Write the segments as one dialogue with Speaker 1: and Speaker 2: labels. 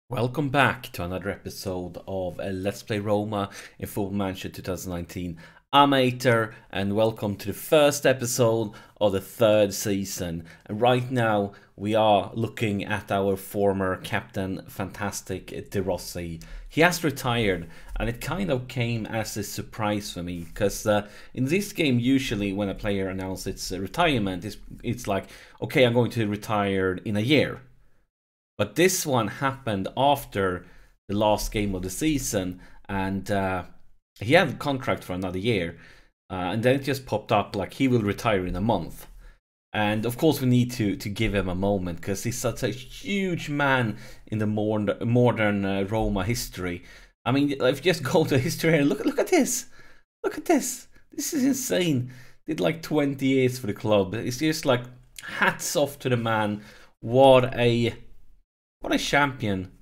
Speaker 1: Welcome back to another episode of Let's Play Roma in Football Manager 2019. I'm Ater and welcome to the first episode of the third season. And right now we are looking at our former captain, fantastic Giallorossi. He has retired and it kind of came as a surprise for me because in this game usually when a player announces its retirement it's like, okay, I'm going to retire in a year. But this one happened after the last game of the season, and he had a contract for another year, and then it just popped up like he will retire in a month. And of course we need to give him a moment because he's such a huge man in the modern Roma history. I mean, if you just go to history and look at this. Look at this. This is insane. Did like 20 years for the club. It's just like hats off to the man. What a champion.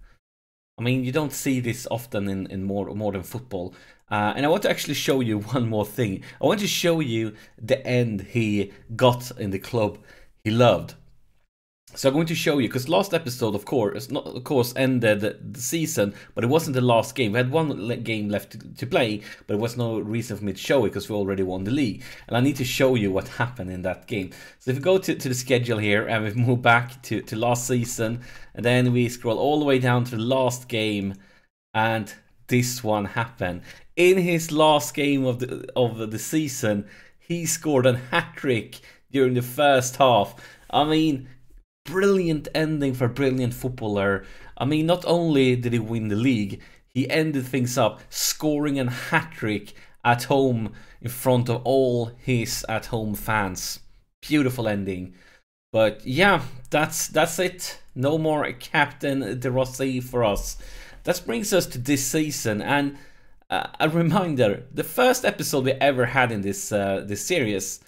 Speaker 1: I mean, you don't see this often in modern football. And I want to actually show you one more thing. I want to show you the end he got in the club he loved. So I'm going to show you, because last episode, of course, ended the season, but it wasn't the last game. We had one game left to play, but there was no reason for me to show it because we already won the league. And I need to show you what happened in that game. So if we go to the schedule here and we move back to last season, and then we scroll all the way down to the last game, and this one happened. In his last game of the season, he scored a hat-trick during the first half. I mean, brilliant ending for a brilliant footballer. I mean, not only did he win the league, he ended things up scoring a hat-trick at home in front of all his at-home fans. Beautiful ending. But yeah, that's it. No more Captain Giallorossi for us. That brings us to this season, and a reminder: the first episode we ever had in this series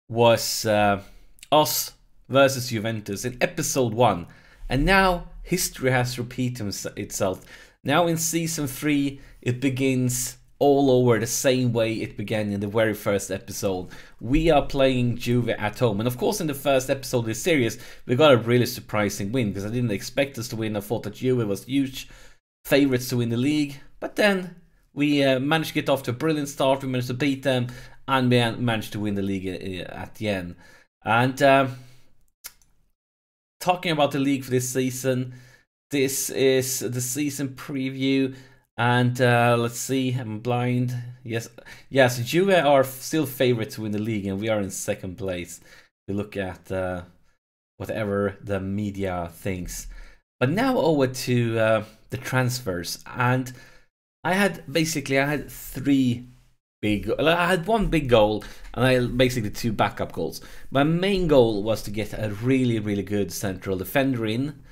Speaker 1: was us versus Juventus in episode 1, and now history has repeated itself. Now in season 3 it begins all over the same way it began in the very first episode. We are playing Juve at home, and of course in the first episode of this series we got a really surprising win because I didn't expect us to win. I thought that Juve was huge favourites to win the league, but then we managed to get off to a brilliant start. We managed to beat them and we managed to win the league at the end. And talking about the league for this season, this is the season preview, and let's see, I'm blind. Yes, Juve are still favourites to win the league, and we are in second place. We look at whatever the media thinks. But now over to the transfers, and I had one big goal and I basically 2 backup goals. My main goal was to get a really good central defender in,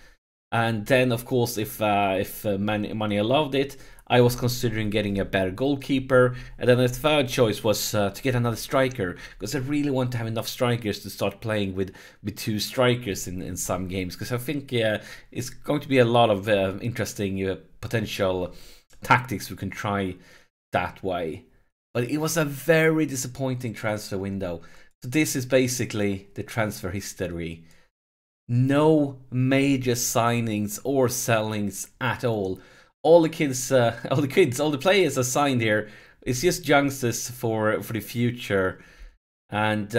Speaker 1: and then of course if money allowed it, I was considering getting a better goalkeeper, and then the third choice was to get another striker, because I really want to have enough strikers to start playing with 2 strikers in some games, because I think it's going to be a lot of interesting potential tactics we can try that way. But it was a very disappointing transfer window. So this is basically the transfer history. No major signings or sellings at all. All the players are signed here. It's just youngsters for the future, and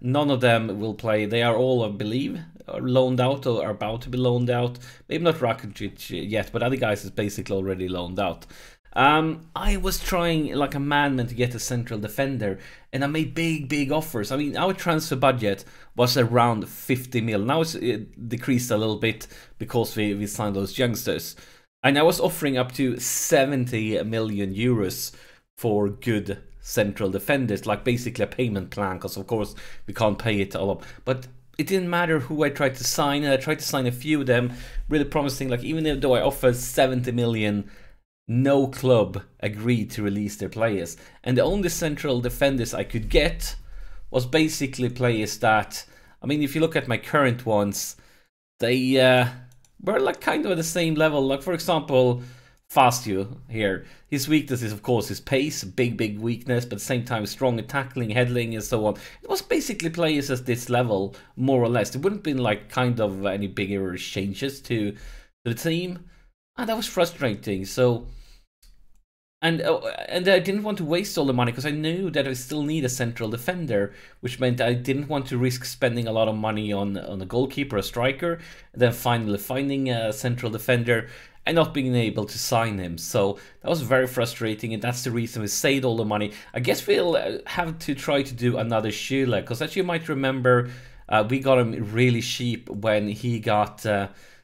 Speaker 1: none of them will play. They are all, I believe, loaned out or are about to be loaned out. Maybe not Rakitic yet, but other guys is basically already loaned out. I was trying like a madman to get a central defender, and I made big offers. I mean, our transfer budget was around 50 mil. Now it's decreased a little bit because we signed those youngsters. And I was offering up to 70 million euros for good central defenders, like basically a payment plan, because of course we can't pay it all up. But it didn't matter who I tried to sign. I tried to sign a few of them, really promising, like even though I offered 70 million, no club agreed to release their players. And the only central defenders I could get was basically players that, I mean, if you look at my current ones, they were like kind of at the same level. Like for example, Fastio here. His weakness is of course his pace, big weakness, but at the same time strong at tackling, headling and so on. It was basically players at this level, more or less. There wouldn't have been like kind of any bigger changes to the team. and that was frustrating. So. And I didn't want to waste all the money because I knew that I still need a central defender, which meant I didn't want to risk spending a lot of money on a goalkeeper, a striker, and then finally finding a central defender and not being able to sign him. So that was very frustrating, and that's the reason we saved all the money. I guess we'll have to try to do another Schürrle, because as you might remember, we got him really cheap when he got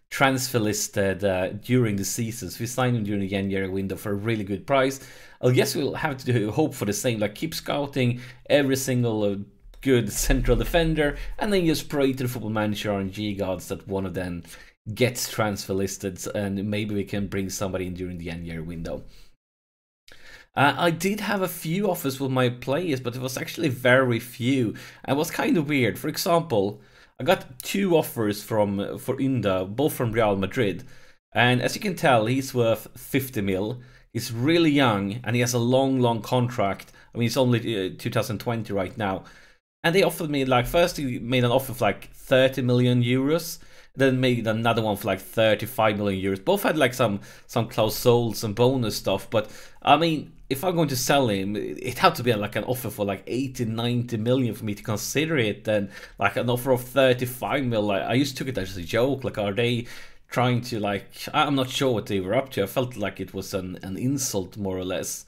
Speaker 1: transfer listed during the season. So we signed him during the January window for a really good price. I guess we'll have to hope for the same, like keep scouting every single good central defender, and then just pray to the Football Manager RNG gods that one of them gets transfer listed, and maybe we can bring somebody in during the January window. I did have a few offers with my players, but it was actually very few. And it was kind of weird. For example, I got 2 offers for Inda, both from Real Madrid. And as you can tell, he's worth 50 mil. He's really young, and he has a long contract. I mean, he's only 2020 right now. And they offered me, like, first he made an offer for like 30 million euros. Then made another one for like 35 million euros. Both had like some clausoles and bonus stuff. But I mean, if I'm going to sell him, it had to be like an offer for like 80, 90 million for me to consider it. Then like an offer of 35 mil, I just took it as a joke. Like, are they trying to, like, I'm not sure what they were up to. I felt like it was an insult, more or less.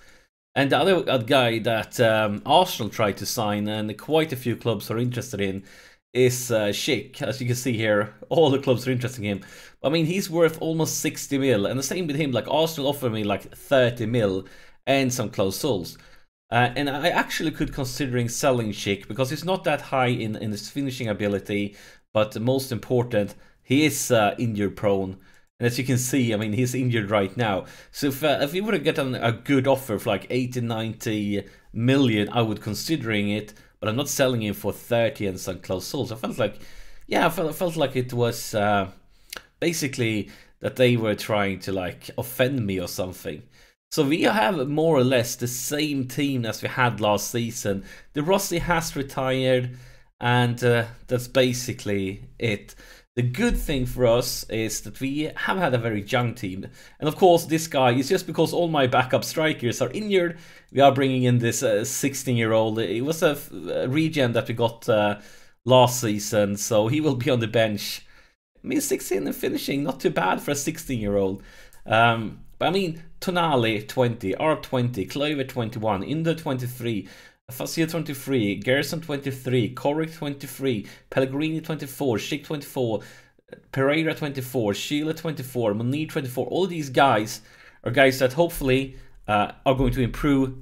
Speaker 1: And the other guy that Arsenal tried to sign, and quite a few clubs are interested in, is Schick. As you can see here, all the clubs are interested in him. I mean, he's worth almost 60 mil, and the same with him. Like, Arsenal offered me like 30 mil and some close and I actually could considering selling Schick, because he's not that high in his finishing ability, but the most important, he is injury prone. And as you can see, I mean, he's injured right now. So if we would have gotten a good offer for like 80, 90 million, I would considering it. But I'm not selling him for 30 and some close souls. I felt like, yeah, I felt like it was basically that they were trying to like offend me or something. So we have more or less the same team as we had last season. De Rossi has retired, and that's basically it. The good thing for us is that we have had a very young team. And of course, this guy is just because all my backup strikers are injured. We are bringing in this 16-year-old. It was a regen that we got last season, so he will be on the bench. I mean, 16 and finishing, not too bad for a 16-year-old. But I mean, Tonali 20, Arp 20, Kluivert 21, Inder 23, Fazio 23, Gerson 23, Korek 23, Pellegrini 24, Schick 24, Pereira 24, Sheila 24, Munir 24. All these guys are guys that hopefully are going to improve.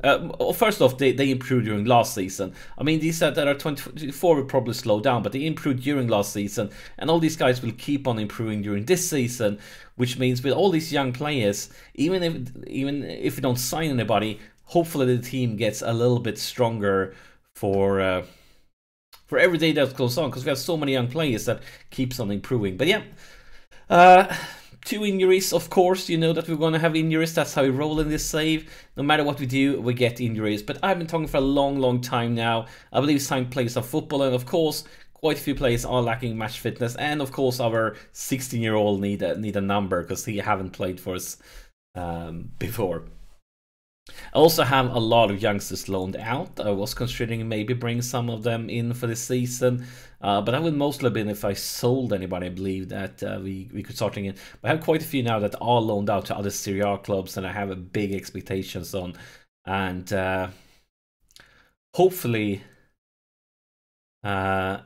Speaker 1: First off, they improved during last season. I mean, these that are 24 will probably slow down, but they improved during last season, and all these guys will keep on improving during this season, which means with all these young players, even if we don't sign anybody, hopefully the team gets a little bit stronger for every day that goes on, because we have so many young players that keeps on improving. But yeah, 2 injuries, of course. You know that we're going to have injuries. That's how we roll in this save. No matter what we do, we get injuries. But I've been talking for a long time now. I believe signed players are football, and of course, quite a few players are lacking match fitness. And of course, our 16-year-old need a number, because he haven't played for us before. I also have a lot of youngsters loaned out. I was considering maybe bring some of them in for this season, but that would mostly have been if I sold anybody. I believe that we could start in. But I have quite a few now that are loaned out to other Serie A clubs, and I have a big expectations on. And hopefully we're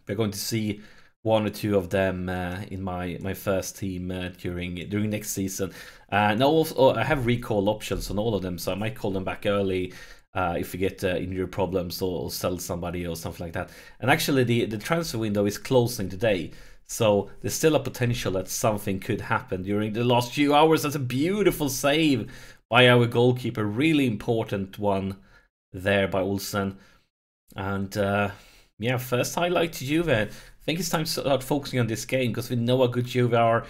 Speaker 1: going to see 1 or 2 of them in my first team during next season. Now also I have recall options on all of them, so I might call them back early if we get injury problems, or sell somebody or something like that. And actually the transfer window is closing today, so there's still a potential that something could happen during the last few hours. That's a beautiful save by our goalkeeper, really important one there by Olsen. And yeah, first highlight to Juve. I think it's time to start focusing on this game, because we know how good Juve are.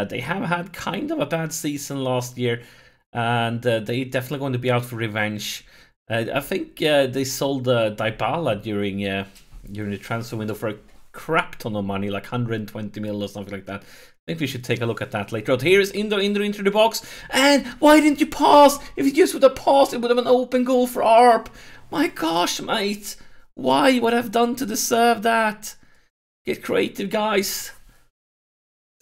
Speaker 1: They have had kind of a bad season last year, and they're definitely going to be out for revenge. I think they sold Dybala during the transfer window for a crap ton of money, like 120 mil or something like that. I think we should take a look at that later on. Here is Inder into the box. And why didn't you pass? If you just would have passed, it would have been an open goal for Arp. My gosh, mate. Why? What I've done to deserve that? Get creative, guys.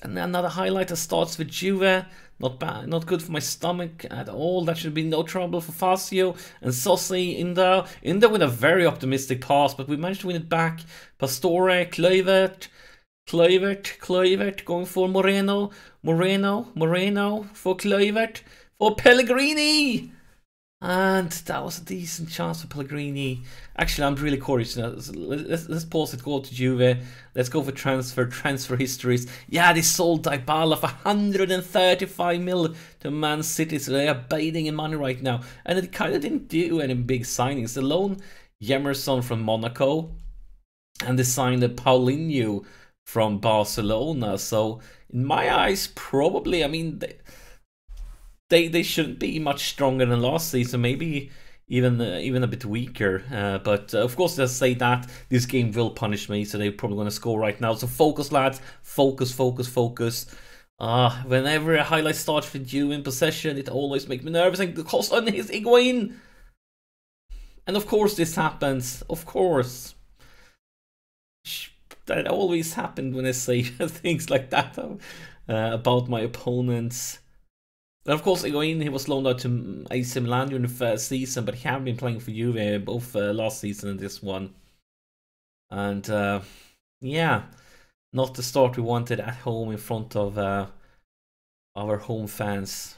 Speaker 1: And another highlight that starts with Juve. Not bad, not good for my stomach at all. That should be no trouble for Fazio and Sossi. Inder with a very optimistic pass, but we managed to win it back. Pastore, Kluivert, going for Moreno for Kluivert, for Pellegrini. And that was a decent chance for Pellegrini. Actually, I'm really curious now. Let's pause it, go to Juve. Let's go for transfer histories. Yeah, they sold Dybala for 135 mil to Man City, so they are bathing in money right now. And it kind of didn't do any big signings. The loan Yemerson from Monaco, and they signed a Paulinho from Barcelona. So in my eyes, probably, I mean, they shouldn't be much stronger than last season, maybe even a bit weaker. But of course, they'll say that this game will punish me, so they're probably going to score right now. So focus, lads, focus. Whenever a highlight starts with you in possession, it always makes me nervous. And the cost on his Higuain. And of course, this happens. Of course, that always happens when I say things like that about my opponents. And of course, Higuain, he was loaned out to AC Milan during the first season, but he hadn't been playing for Juve both last season and this one. And yeah, not the start we wanted at home in front of our home fans.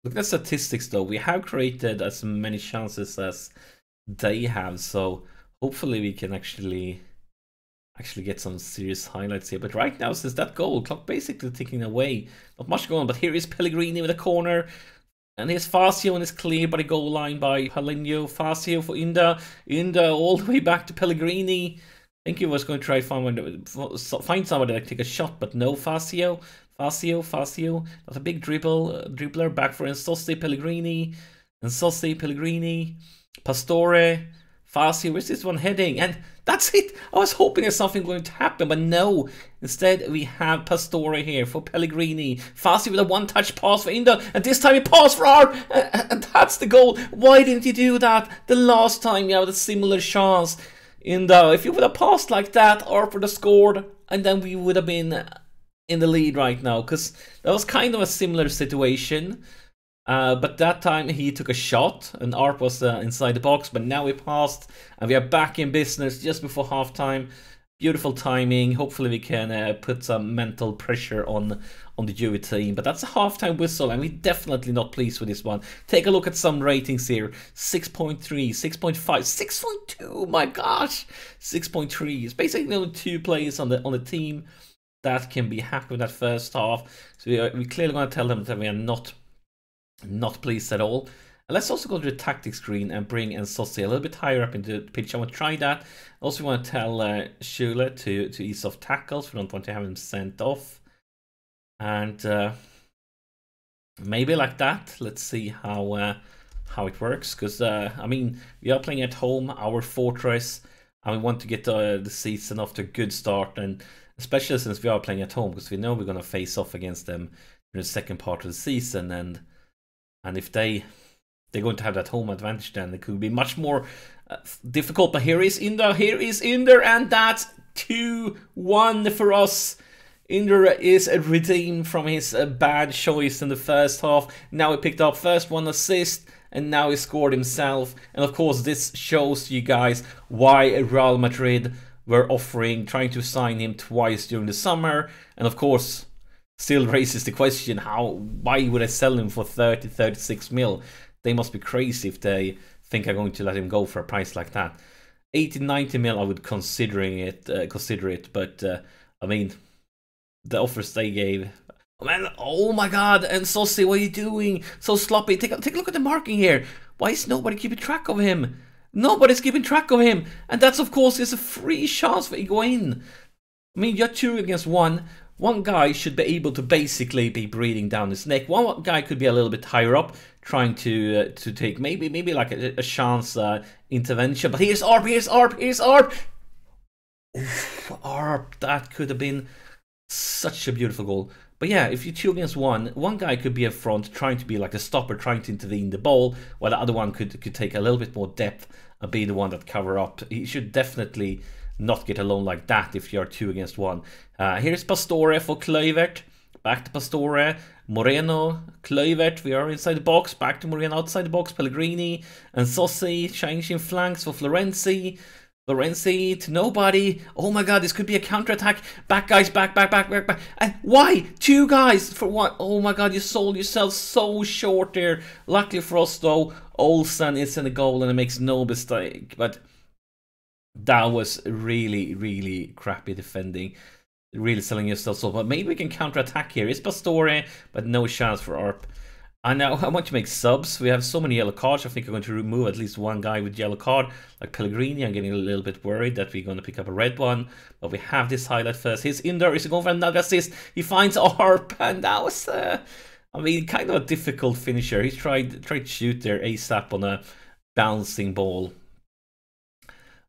Speaker 1: Look at the statistics though. We have created as many chances as they have, so hopefully we can actually get some serious highlights here. But right now, since that goal, clock basically ticking away. Not much going on, but here is Pellegrini with a corner. And here's Fazio, and it's clear by the goal line by Paulinho. Fazio for Inder. Inder all the way back to Pellegrini. I think he was going to try find somebody to take a shot, but no, Fazio. That's a big dribbler back for Nsossi, Pellegrini. Pastore. Fazio, where's this one heading? And that's it. I was hoping there's something going to happen, but no. Instead, we have Pastore here for Pellegrini. Fazio with a one-touch pass for Inder, and this time he passed for Arp, and that's the goal. Why didn't you do that the last time you had a similar chance? Inder, if you would have passed like that, Arp would have scored, and then we would have been in the lead right now, because that was kind of a similar situation. But that time he took a shot and Arp was inside the box, but now we passed and we are back in business just before halftime. Beautiful timing. Hopefully we can put some mental pressure on the Juve team. But that's a halftime whistle and we're definitely not pleased with this one. Take a look at some ratings here. 6.3, 6.5, 6.2. My gosh, 6.3. It's basically only 2 players on the team that can be happy with that first half. So we're clearly going to tell them that we are not pleased at all. And let's also go to the tactics screen and bring Nsossi a little bit higher up into the pitch. I want to try that. Also want to tell Schüller to ease off tackles. We don't want to have him sent off. And maybe like that. Let's see how it works. Because I mean, we are playing at home, our fortress, and we want to get the season off to a good start. And especially since we are playing at home, because we know we're going to face off against them in the second part of the season. And if they're going to have that home advantage, then it could be much more difficult. But here is Inder, and that's 2-1 for us. Inder is redeemed from his bad choice in the first half. Now he picked up first 1 assist, and now he scored himself. And of course, this shows you guys why Real Madrid were trying to sign him twice during the summer. And of course, still raises the question, why would I sell him for 36 mil? They must be crazy if they think I'm going to let him go for a price like that. 80-90 mil, I would consider it, but I mean, the offers they gave. Oh, man, oh my god, and Sossi, what are you doing? So sloppy. Take a look at the marking here. Why is nobody keeping track of him? Nobody's keeping track of him. And that's, of course, is a free chance for Higuain. I mean, you're 2 against 1. one guy should be able to basically be breathing down his neck. One guy could be a little bit higher up, trying to take maybe like a chance intervention. But here's ARP, here's ARP, here's ARP. Oof, ARP, that could have been such a beautiful goal. But yeah, if you're 2 against 1, one guy could be up front trying to be like a stopper, trying to intervene the ball, while the other one could take a little bit more depth and be the one that cover up. He should definitely not get alone like that if you're 2 against 1. Here's Pastore for Kluivert. Back to Pastore. Moreno, Kluivert. We are inside the box. Back to Moreno outside the box. Pellegrini and Sossi changing flanks for Florenzi. Florenzi to nobody. Oh my god, this could be a counter-attack. Back, guys, back. And why? 2 guys for what? Oh my god, you sold yourself so short there. Luckily for us though, Olsen is in the goal and it makes no mistake. But that was really crappy defending. Really selling yourself so. But maybe we can counter-attack here. It's Pastore, but no chance for ARP. And now I want to make subs. We have so many yellow cards. I think I'm going to remove at least one guy with yellow card, like Pellegrini. I'm getting a little bit worried that we're going to pick up a red one. But we have this highlight first. He's in there. He's going for another assist. He finds ARP, and that was, I mean, kind of a difficult finisher. He tried to shoot there ASAP on a bouncing ball.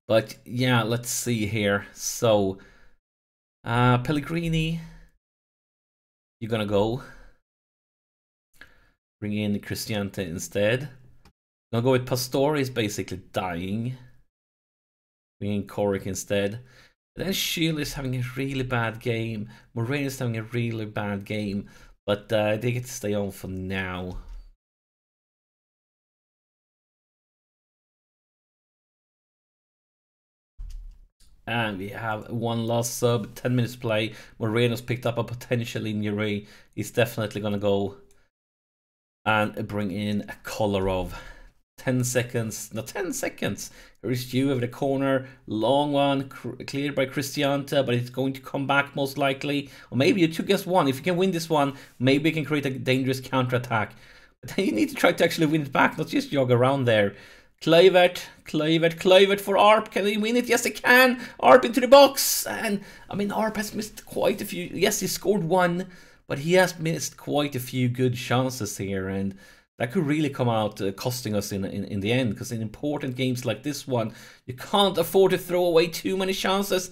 Speaker 1: But yeah, let's see here. So, Pellegrini, you're gonna go. Bring in Cristiante instead. I'll go with Pastore, is basically dying. Bring in Korik instead. Then Schiele is having a really bad game. Moreno is having a really bad game. But they get to stay on for now. And we have one last sub, 10 minutes play. Moreno's picked up a potential injury. He's definitely gonna go and bring in Kolarov. 10 seconds, not 10 seconds. Here is Juve over the corner, long one, cleared by Cristiante, but it's going to come back most likely. Or maybe you 2 against 1. If you can win this one, maybe you can create a dangerous counter-attack. But then you need to try to actually win it back, not just jog around there. Kluivert for ARP. Can he win it? Yes, he can. ARP into the box. And, I mean, ARP has missed quite a few. Yes, he scored 1. But he has missed quite a few good chances here, and that could really come out costing us in the end. Because in important games like this one, you can't afford to throw away too many chances.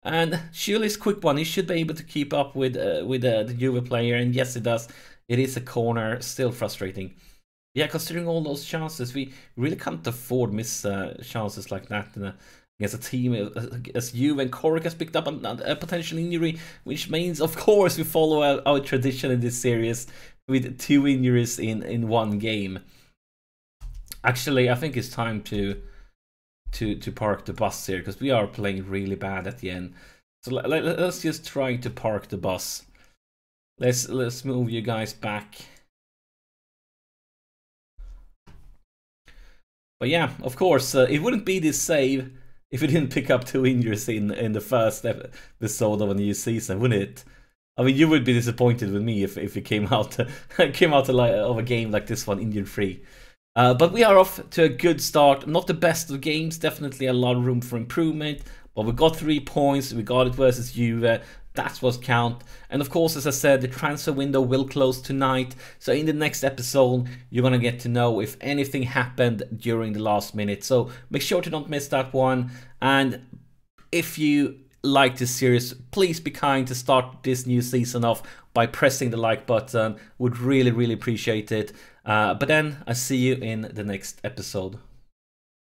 Speaker 1: And Schiele's quick one, he should be able to keep up with the Juve player, and yes, it does. It is a corner, still frustrating. Yeah, considering all those chances, we really can't afford miss chances like that against a team as Juve, and Korik has picked up a potential injury, which means, of course, we follow our tradition in this series with 2 injuries in one game. Actually, I think it's time to park the bus here, because we are playing really bad at the end. So let's just try to park the bus. Let's move you guys back. But yeah, of course, it wouldn't be this save if we didn't pick up 2 injuries in the first episode of a new season, wouldn't it? I mean, you would be disappointed with me if we came out of a game like this one injury free. But we are off to a good start. Not the best of games, definitely a lot of room for improvement. But we got 3 points. We got it versus Juve. That's what counts. And of course, as I said, the transfer window will close tonight. So in the next episode, you're going to get to know if anything happened during the last minute. So make sure to not miss that one. And if you like this series, please be kind to start this new season off by pressing the like button. Would really appreciate it. But then I'll see you in the next episode.